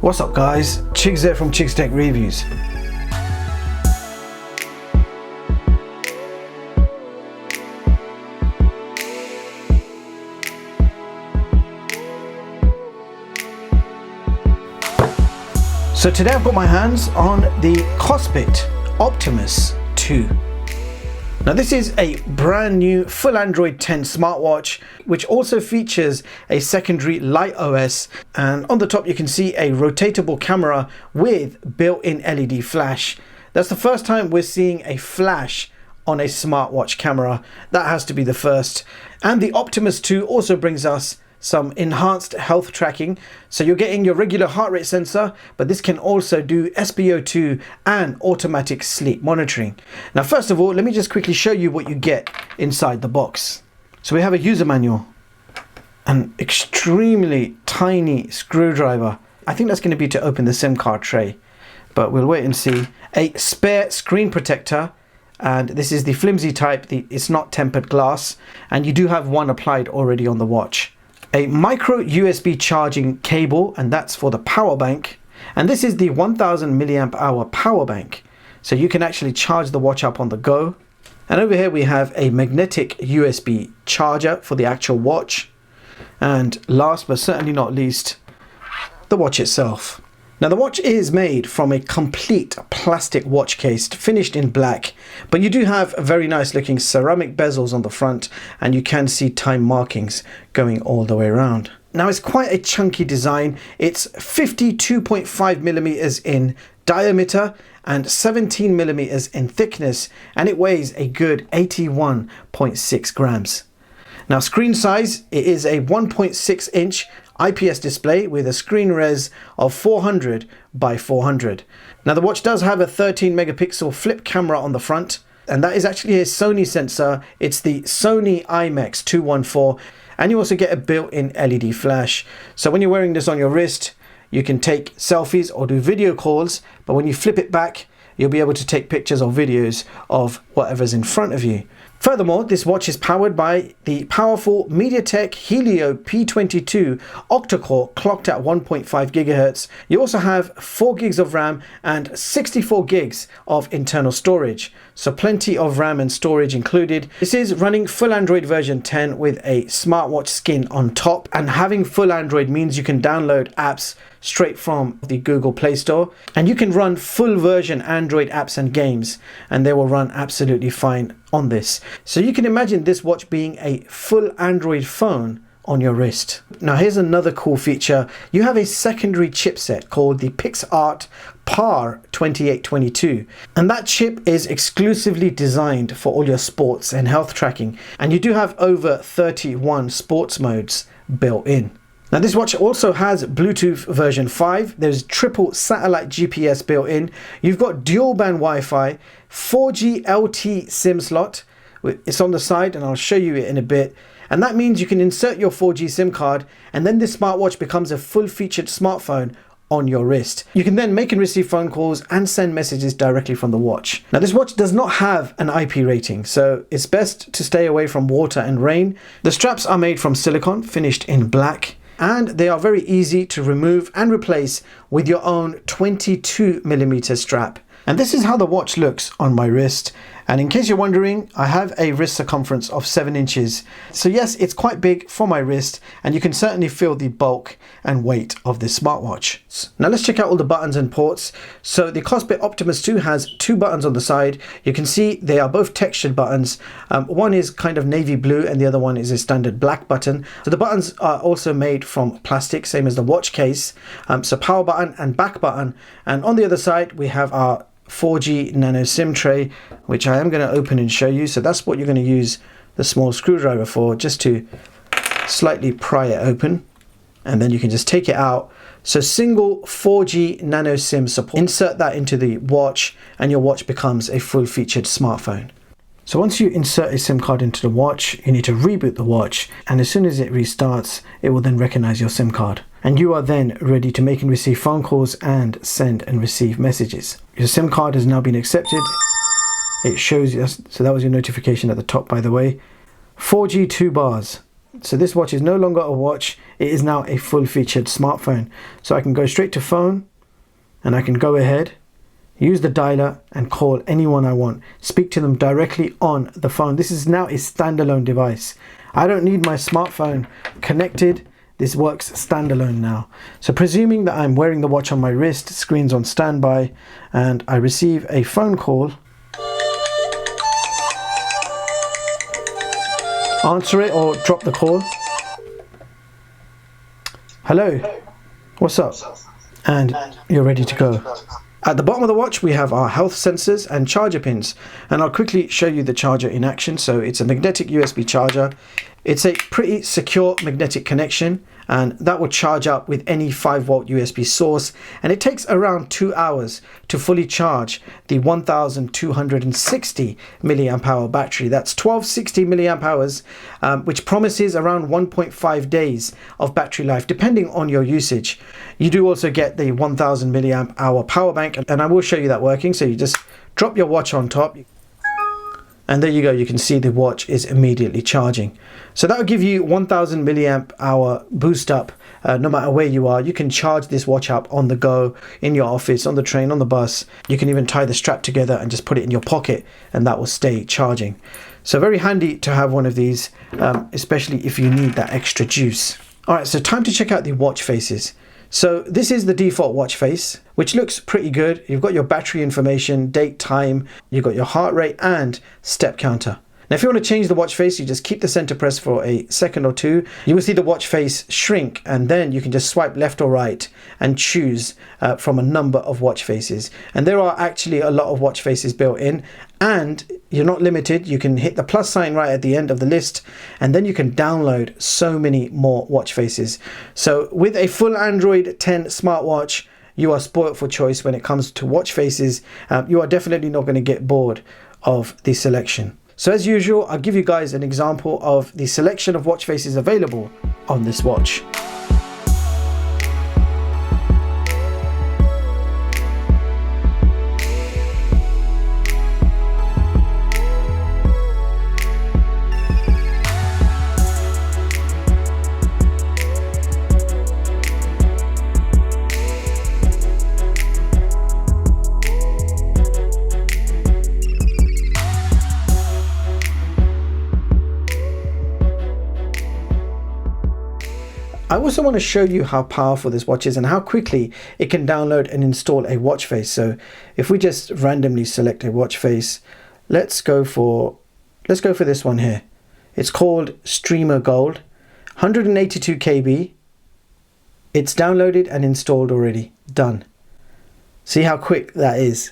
What's up guys, Chigs there from Chigs Tech Reviews. So today I've got my hands on the Kospet Optimus 2. Now this is a brand new full Android 10 smartwatch which also features a secondary Lite OS, and on the top you can see a rotatable camera with built-in LED flash. That's the first time we're seeing a flash on a smartwatch camera. That has to be the first. And the Optimus 2 also brings us some enhanced health tracking, so you're getting your regular heart rate sensor, but this can also do SpO2 and automatic sleep monitoring. Now first of all, let me just quickly show you what you get inside the box. So we have a user manual, an extremely tiny screwdriver. I think that's going to be to open the SIM card tray, but we'll wait and see. A spare screen protector, and this is the flimsy type, it's not tempered glass, and you do have one applied already on the watch. A micro USB charging cable, and that's for the power bank, and this is the 1000 milliamp hour power bank, so you can actually charge the watch up on the go. And over here we have a magnetic USB charger for the actual watch, and last but certainly not least, the watch itself. Now the watch is made from a complete plastic watch case finished in black, but you do have very nice looking ceramic bezels on the front, and you can see time markings going all the way around. Now it's quite a chunky design. It's 52.5 millimeters in diameter and 17 millimeters in thickness, and it weighs a good 81.6 grams. Now screen size, it is a 1.6 inch IPS display with a screen res of 400 by 400. Now the watch does have a 13 megapixel flip camera on the front, and that is actually a Sony sensor. It's the Sony IMX 214, and you also get a built-in LED flash. So when you're wearing this on your wrist, you can take selfies or do video calls, but when you flip it back, you'll be able to take pictures or videos of whatever's in front of you. Furthermore, this watch is powered by the powerful MTK Helio P22 Octacore, clocked at 1.5 gigahertz. You also have 4 gigs of RAM and 64 gigs of internal storage. So plenty of RAM and storage included. This is running full Android version 10 with a smartwatch skin on top, and having full Android means you can download apps straight from the Google Play Store, and you can run full version Android apps and games, and they will run absolutely fine on this. So you can imagine this watch being a full Android phone on your wrist. Now here's another cool feature. You have a secondary chipset called the PixArt PAR 2822, and that chip is exclusively designed for all your sports and health tracking, and you do have over 31 sports modes built in. Now this watch also has Bluetooth version 5, there's triple satellite GPS built in, you've got dual band Wi-Fi, 4G LTE SIM slot, it's on the side and I'll show you it in a bit, and that means you can insert your 4G SIM card, and then this smartwatch becomes a full featured smartphone on your wrist. You can then make and receive phone calls and send messages directly from the watch. Now this watch does not have an IP rating, so it's best to stay away from water and rain. The straps are made from silicone, finished in black, and they are very easy to remove and replace with your own 22mm strap. And this is how the watch looks on my wrist. And in case you're wondering, I have a wrist circumference of 7 inches. So yes, it's quite big for my wrist, and you can certainly feel the bulk and weight of this smartwatch. Now let's check out all the buttons and ports. So the Kospet Optimus 2 has 2 buttons on the side. You can see they are both textured buttons. One is kind of navy blue and the other one is a standard black button. So the buttons are also made from plastic, same as the watch case. So power button and back button. And on the other side, we have our 4G Nano SIM tray, which I am going to open and show you. So that's what you're going to use the small screwdriver for, just to slightly pry it open, and then you can just take it out. So single 4G Nano SIM support. Insert that into the watch and your watch becomes a full featured smartphone. So once you insert a SIM card into the watch, you need to reboot the watch, and as soon as it restarts, it will then recognize your SIM card. And you are then ready to make and receive phone calls and send and receive messages. Your SIM card has now been accepted. It shows you, so that was your notification at the top, by the way. 4G 2 bars. So this watch is no longer a watch, it is now a full-featured smartphone. So I can go straight to phone, and I can go ahead, use the dialer and call anyone I want. Speak to them directly on the phone. This is now a standalone device. I don't need my smartphone connected. This works standalone now. So presuming that I'm wearing the watch on my wrist, screen's on standby, and I receive a phone call, answer it or drop the call. Hello, what's up? And you're ready to go. At the bottom of the watch we have our health sensors and charger pins, and I'll quickly show you the charger in action. So it's a magnetic USB charger. It's a pretty secure magnetic connection, and that will charge up with any 5-volt USB source, and it takes around 2 hours to fully charge the 1260 milliamp hour battery. That's 1260 milliamp hours, which promises around 1.5 days of battery life depending on your usage. You do also get the 1000 milliamp hour power bank, and I will show you that working. So you just drop your watch on top, and there you go, you can see the watch is immediately charging. So that will give you 1000 milliamp hour boost up no matter where you are. You can charge this watch up on the go, in your office, on the train, on the bus. You can even tie the strap together and just put it in your pocket, and that will stay charging. So very handy to have one of these, especially if you need that extra juice. Alright, so time to check out the watch faces. So this is the default watch face, which looks pretty good. You've got your battery information, date, time, you've got your heart rate and step counter. Now if you want to change the watch face, you just keep the center press for a second or two. You will see the watch face shrink, and then you can just swipe left or right and choose from a number of watch faces. And there are actually a lot of watch faces built in, and you're not limited. You can hit the plus sign right at the end of the list, and then you can download so many more watch faces. So with a full Android 10 smartwatch, you are spoilt for choice when it comes to watch faces. You are definitely not going to get bored of the selection. So as usual, I'll give you guys an example of the selection of watch faces available on this watch. I also want to show you how powerful this watch is and how quickly it can download and install a watch face. So if we just randomly select a watch face, let's go for this one here. It's called Streamer Gold, 182 KB. It's downloaded and installed already. Done. See how quick that is.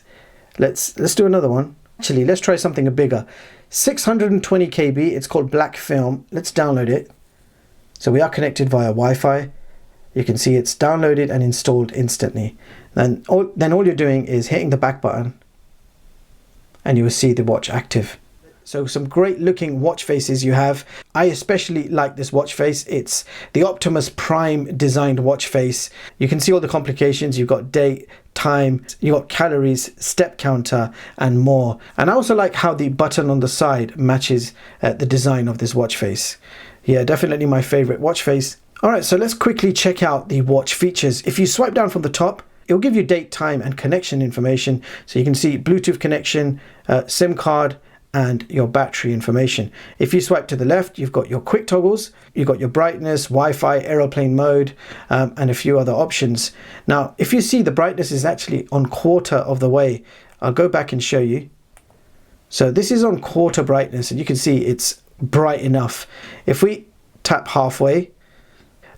Let's do another one. Actually, let's try something bigger. 620 KB. It's called Black Film. Let's download it. So we are connected via Wi-Fi. You can see it's downloaded and installed instantly. Then all you're doing is hitting the back button, and you will see the watch active. So some great looking watch faces you have. I especially like this watch face. It's the Optimus Prime designed watch face. You can see all the complications. You've got date, time, you've got calories, step counter and more. And I also like how the button on the side matches the design of this watch face. Yeah, definitely my favorite watch face. Alright, so let's quickly check out the watch features. If you swipe down from the top, it will give you date, time and connection information. So you can see Bluetooth connection, SIM card and your battery information. If you swipe to the left, you've got your quick toggles, you've got your brightness, Wi-Fi, aeroplane mode and a few other options. Now, if you see, the brightness is actually on quarter of the way. I'll go back and show you. So this is on quarter brightness, and you can see it's bright enough. If we tap halfway,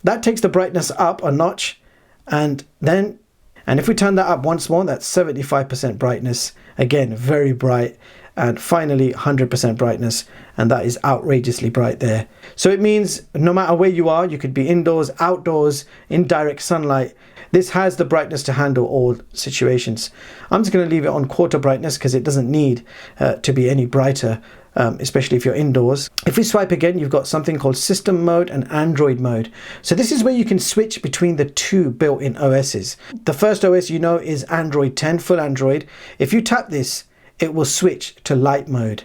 that takes the brightness up a notch, and if we turn that up once more, that's 75% brightness. Again, very bright. And finally 100% brightness, and that is outrageously bright there. So it means no matter where you are, you could be indoors, outdoors, in direct sunlight, this has the brightness to handle all situations. I'm just going to leave it on quarter brightness because it doesn't need to be any brighter, especially if you're indoors. If we swipe again, you've got something called system mode and Android mode. So this is where you can switch between the two built-in OSs. The first OS you know is Android 10, full Android. If you tap this, it will switch to light mode.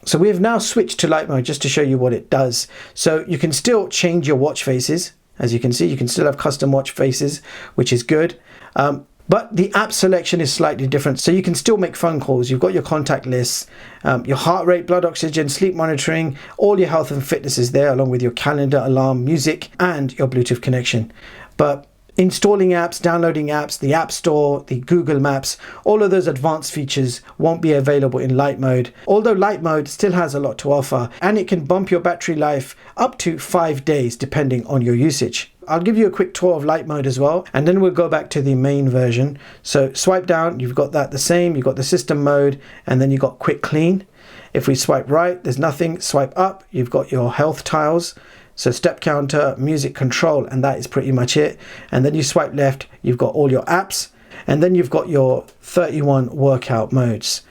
So we have now switched to light mode just to show you what it does. So you can still change your watch faces. As you can see, you can still have custom watch faces, which is good. But the app selection is slightly different. So you can still make phone calls. You've got your contact lists, your heart rate, blood oxygen, sleep monitoring, all your health and fitness is there, along with your calendar, alarm, music, and your Bluetooth connection. But installing apps, downloading apps, the App Store, the Google Maps, all of those advanced features won't be available in light mode. Although light mode still has a lot to offer, and it can bump your battery life up to 5 days depending on your usage. I'll give you a quick tour of light mode as well, and then we'll go back to the main version. So swipe down, you've got that the same, you've got the system mode, and then you've got quick clean. If we swipe right, there's nothing. Swipe up, you've got your health tiles. So step counter, music control, and that is pretty much it. And then you swipe left, you've got all your apps, and then you've got your 31 workout modes.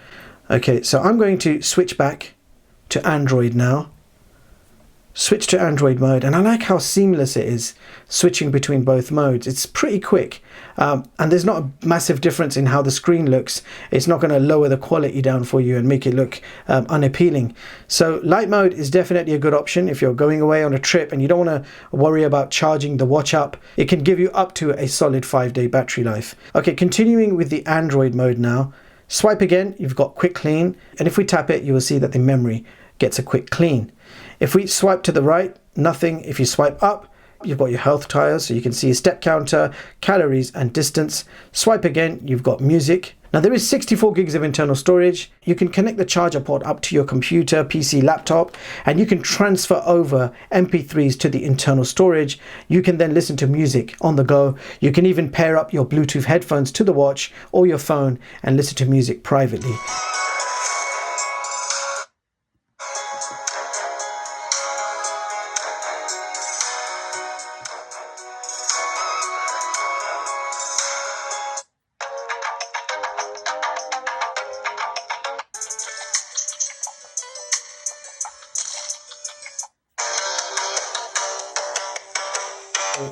Okay, so I'm going to switch back to Android now. Switch to Android mode, and I like how seamless it is switching between both modes. It's pretty quick, and there's not a massive difference in how the screen looks. It's not going to lower the quality down for you and make it look unappealing. So light mode is definitely a good option if you're going away on a trip and you don't want to worry about charging the watch up. It can give you up to a solid 5-day battery life. Okay, continuing with the Android mode now. Swipe again, you've got quick clean, and if we tap it, you will see that the memory gets a quick clean. If we swipe to the right, nothing. If you swipe up, you've got your health tiles, so you can see a step counter, calories, and distance. Swipe again, you've got music. Now there is 64 gigs of internal storage. You can connect the charger port up to your computer, PC, laptop, and you can transfer over MP3s to the internal storage. You can then listen to music on the go. You can even pair up your Bluetooth headphones to the watch or your phone and listen to music privately.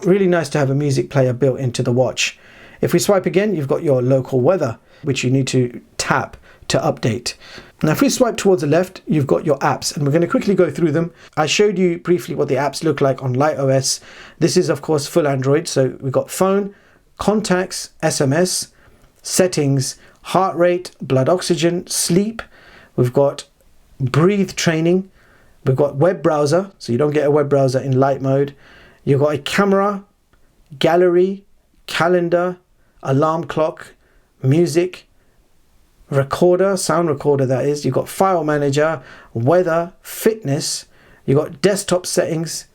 Really nice to have a music player built into the watch. If we swipe again, you've got your local weather, which you need to tap to update. Now if we swipe towards the left, you've got your apps, and we're going to quickly go through them. I showed you briefly what the apps look like on Lite OS. This is of course full Android, so we've got phone, contacts, SMS, settings, heart rate, blood oxygen, sleep. We've got breathe training. We've got web browser, so you don't get a web browser in light mode. You've got a camera, gallery, calendar, alarm clock, music, recorder, sound recorder that is. You've got file manager, weather, fitness. You've got desktop settings.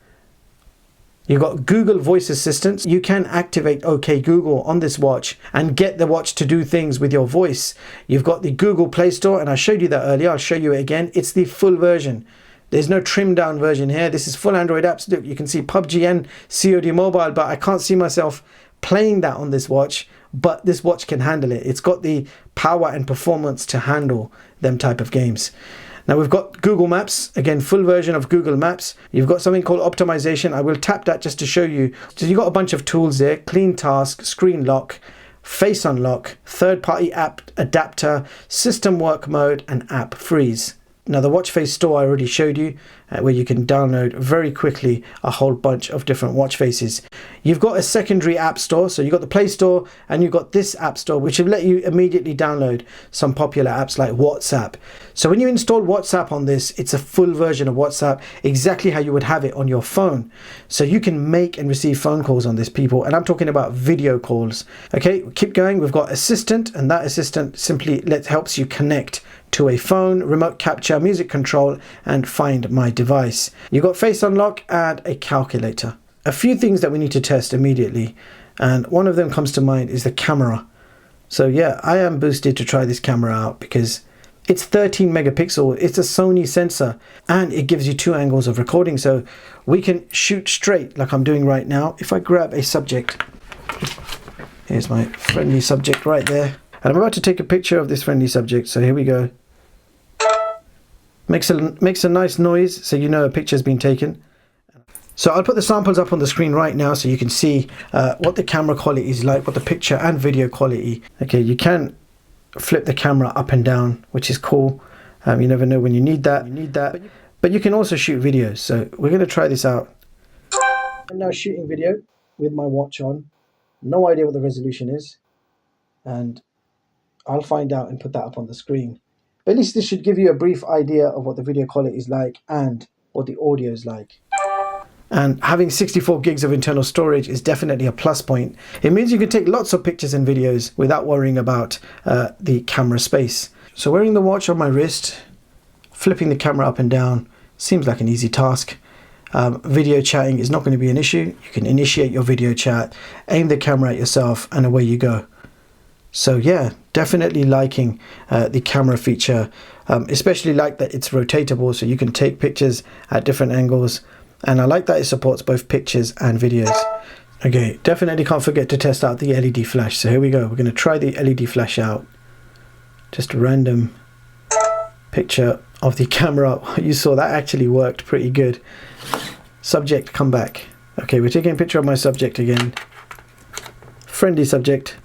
You've got Google Voice Assistant. You can activate OK Google on this watch and get the watch to do things with your voice. You've got the Google Play Store, and I showed you that earlier. I'll show you it again. It's the full version. There's no trimmed down version here. This is full Android apps. Look, you can see PUBG and COD Mobile, but I can't see myself playing that on this watch. But this watch can handle it. It's got the power and performance to handle them type of games. Now we've got Google Maps, again full version of Google Maps. You've got something called optimization. I will tap that just to show you. So you've got a bunch of tools there: clean task, screen lock, face unlock, third-party app adapter, system work mode, and app freeze. Now the watch face store I already showed you, where you can download very quickly a whole bunch of different watch faces. You've got a secondary app store, so you've got the Play Store and you've got this app store, which will let you immediately download some popular apps like WhatsApp. So when you install WhatsApp on this, it's a full version of WhatsApp, exactly how you would have it on your phone. So you can make and receive phone calls on this, people, and I'm talking about video calls. Okay, keep going. We've got Assistant, and that Assistant simply helps you connect to a phone, remote capture, music control, and find my device. You've got face unlock and a calculator. A few things that we need to test immediately, and one of them comes to mind is the camera. So yeah, I am boosted to try this camera out because it's 13 megapixel, it's a Sony sensor, and it gives you 2 angles of recording, so we can shoot straight like I'm doing right now. If I grab a subject, here's my friendly subject right there, and I'm about to take a picture of this friendly subject, so here we go. Makes a nice noise, so you know a picture's been taken. So I'll put the samples up on the screen right now so you can see what the camera quality is like, what the picture and video quality. Okay, you can flip the camera up and down, which is cool. You never know when you need that. But you can also shoot videos. So we're going to try this out. I'm now shooting video with my watch on. No idea what the resolution is. And I'll find out and put that up on the screen. But at least this should give you a brief idea of what the video quality is like and what the audio is like. And having 64 gigs of internal storage is definitely a plus point. It means you can take lots of pictures and videos without worrying about the camera space. So wearing the watch on my wrist, flipping the camera up and down, seems like an easy task. Video chatting is not going to be an issue. You can initiate your video chat, aim the camera at yourself, and away you go. So yeah, definitely liking the camera feature, especially like that it's rotatable, so you can take pictures at different angles. And I like that it supports both pictures and videos. Okay, definitely can't forget to test out the LED flash. So here we go. We're going to try the LED flash out. Just a random picture of the camera. You saw that actually worked pretty good. Subject, come back. Okay, we're taking a picture of my subject again. Friendly subject.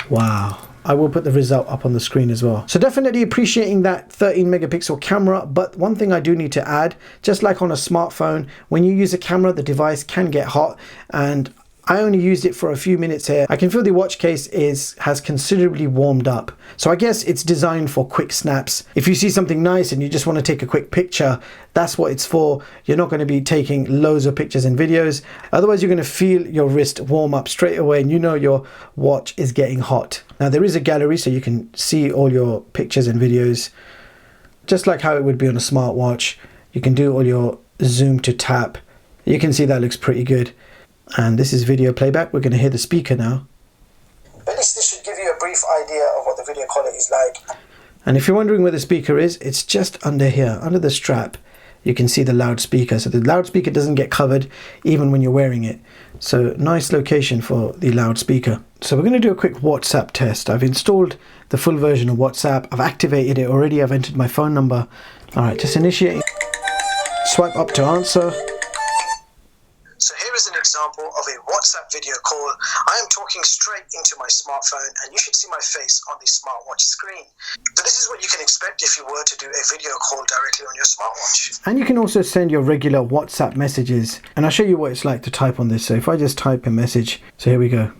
Wow. I will put the result up on the screen as well. So definitely appreciating that 13 megapixel camera, but one thing I do need to add, just like on a smartphone, when you use a camera, the device can get hot, and I only used it for a few minutes here. I can feel the watch case has considerably warmed up. So I guess it's designed for quick snaps. If you see something nice and you just want to take a quick picture, that's what it's for. You're not going to be taking loads of pictures and videos. Otherwise, you're going to feel your wrist warm up straight away and you know your watch is getting hot. Now there is a gallery so you can see all your pictures and videos, just like how it would be on a smartwatch. You can do all your zoom to tap. You can see that looks pretty good. And this is video playback. We're going to hear the speaker now. At least this should give you a brief idea of what the video quality is like. And if you're wondering where the speaker is, it's just under here, under the strap. You can see the loudspeaker. So the loudspeaker doesn't get covered even when you're wearing it. So nice location for the loudspeaker. So we're going to do a quick WhatsApp test. I've installed the full version of WhatsApp. I've activated it already. I've entered my phone number. All right, just initiating. Swipe up to answer. So here is an example of a WhatsApp video call. I am talking straight into my smartphone and you should see my face on the smartwatch screen. So this is what you can expect if you were to do a video call directly on your smartwatch. And you can also send your regular WhatsApp messages. And I'll show you what it's like to type on this. So if I just type a message, so here we go.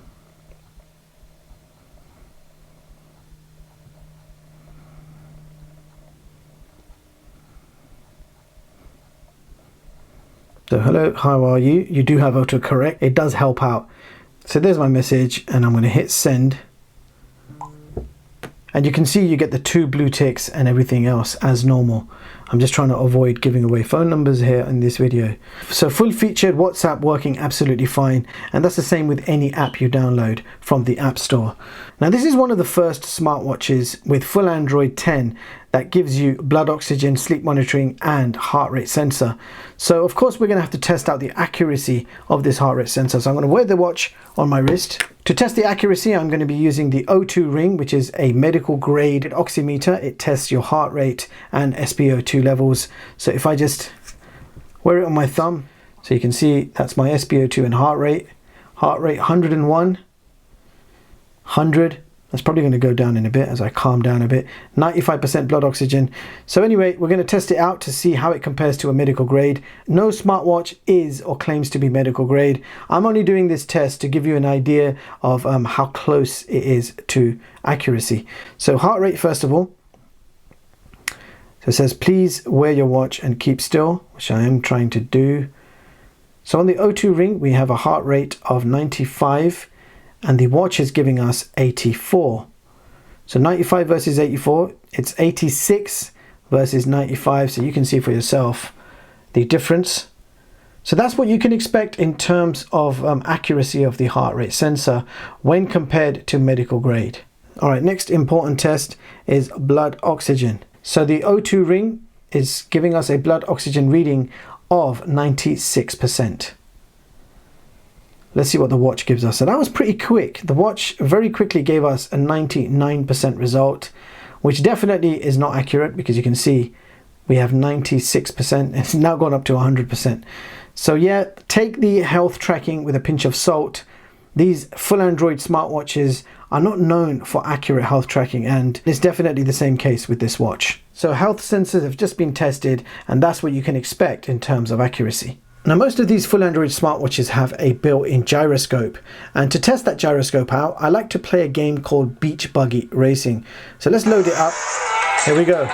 So hello, how are you? You do have autocorrect. It does help out. So there's my message and I'm going to hit send. And you can see you get the 2 blue ticks and everything else as normal. I'm just trying to avoid giving away phone numbers here in this video. So full featured WhatsApp working absolutely fine. And that's the same with any app you download from the App Store. Now this is one of the first smartwatches with full Android 10 that gives you blood oxygen, sleep monitoring and heart rate sensor. So of course we're going to have to test out the accuracy of this heart rate sensor. So I'm going to wear the watch on my wrist. To test the accuracy, I'm going to be using the O2 ring, which is a medical grade oximeter. It tests your heart rate and SpO2 levels. So if I just wear it on my thumb, so you can see that's my SpO2 and heart rate. Heart rate 101, 100. That's probably going to go down in a bit as I calm down a bit. 95% blood oxygen. So anyway, we're going to test it out to see how it compares to a medical grade. No smartwatch is or claims to be medical grade. I'm only doing this test to give you an idea of how close it is to accuracy. So heart rate first of all. So it says, please wear your watch and keep still, which I am trying to do. So on the O2 ring, we have a heart rate of 95. And the watch is giving us 84. So 95 versus 84, it's 86 versus 95. So you can see for yourself the difference. So that's what you can expect in terms of accuracy of the heart rate sensor when compared to medical grade. All right, next important test is blood oxygen. So the O2 ring is giving us a blood oxygen reading of 96%. Let's see what the watch gives us. So that was pretty quick. The watch very quickly gave us a 99% result, which definitely is not accurate because you can see we have 96%. It's now gone up to 100%. So yeah, take the health tracking with a pinch of salt. These full Android smartwatches are not known for accurate health tracking, and it's definitely the same case with this watch. So health sensors have just been tested, and that's what you can expect in terms of accuracy. Now, most of these full Android smartwatches have a built-in gyroscope, and to test that gyroscope out, I like to play a game called Beach Buggy Racing. So let's load it up. Here we go.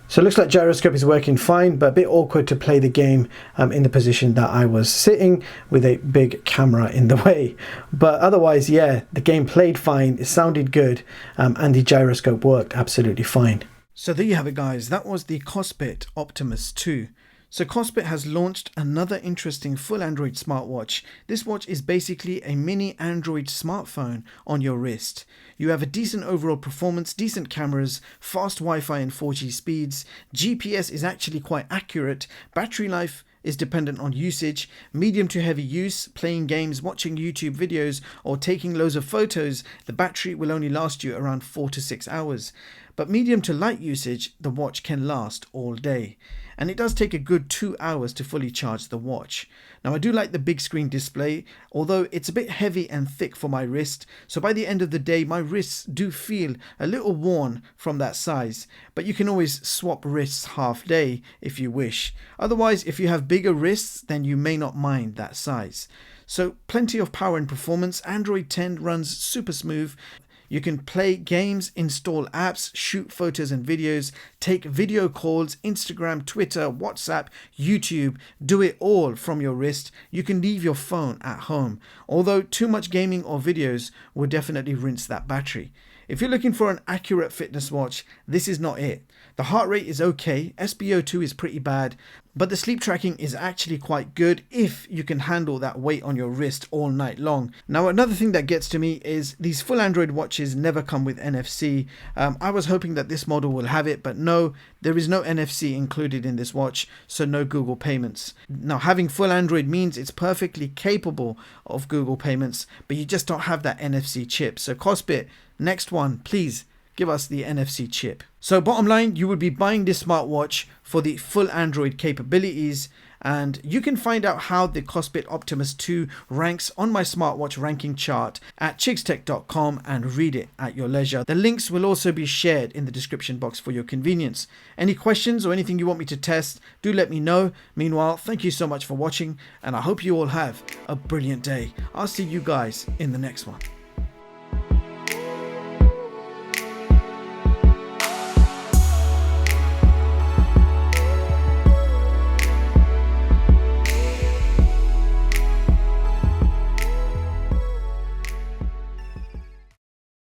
So it looks like gyroscope is working fine, but a bit awkward to play the game in the position that I was sitting with a big camera in the way. But otherwise, yeah, the game played fine, it sounded good, and the gyroscope worked absolutely fine. So there you have it, guys. That was the Kospet Optimus 2. So Kospet has launched another interesting full Android smartwatch. This watch is basically a mini Android smartphone on your wrist. You have a decent overall performance, decent cameras, fast Wi-Fi and 4G speeds. GPS is actually quite accurate. Battery life is dependent on usage. Medium to heavy use, playing games, watching YouTube videos, or taking loads of photos, the battery will only last you around 4 to 6 hours. But medium to light usage, the watch can last all day. And it does take a good 2 hours to fully charge the watch. Now, I do like the big screen display, although it's a bit heavy and thick for my wrist. So by the end of the day, my wrists do feel a little worn from that size. But you can always swap wrists half day if you wish. Otherwise, if you have bigger wrists, then you may not mind that size. So plenty of power and performance. Android 10 runs super smooth. You can play games, install apps, shoot photos and videos, take video calls, Instagram, Twitter, WhatsApp, YouTube, do it all from your wrist. You can leave your phone at home, although too much gaming or videos will definitely rinse that battery. If you're looking for an accurate fitness watch, this is not it. The heart rate is okay, SpO2 is pretty bad, but the sleep tracking is actually quite good if you can handle that weight on your wrist all night long. Now, another thing that gets to me is these full Android watches never come with NFC. I was hoping that this model will have it, but no, there is no NFC included in this watch, so no Google payments. Now, having full Android means it's perfectly capable of Google payments, but you just don't have that NFC chip. So Kospet, next one, please give us the NFC chip. So bottom line, you would be buying this smartwatch for the full Android capabilities, and you can find out how the Kospet Optimus 2 ranks on my smartwatch ranking chart at chigstech.com and read it at your leisure. The links will also be shared in the description box for your convenience. Any questions or anything you want me to test, do let me know. Meanwhile, thank you so much for watching, and I hope you all have a brilliant day. I'll see you guys in the next one.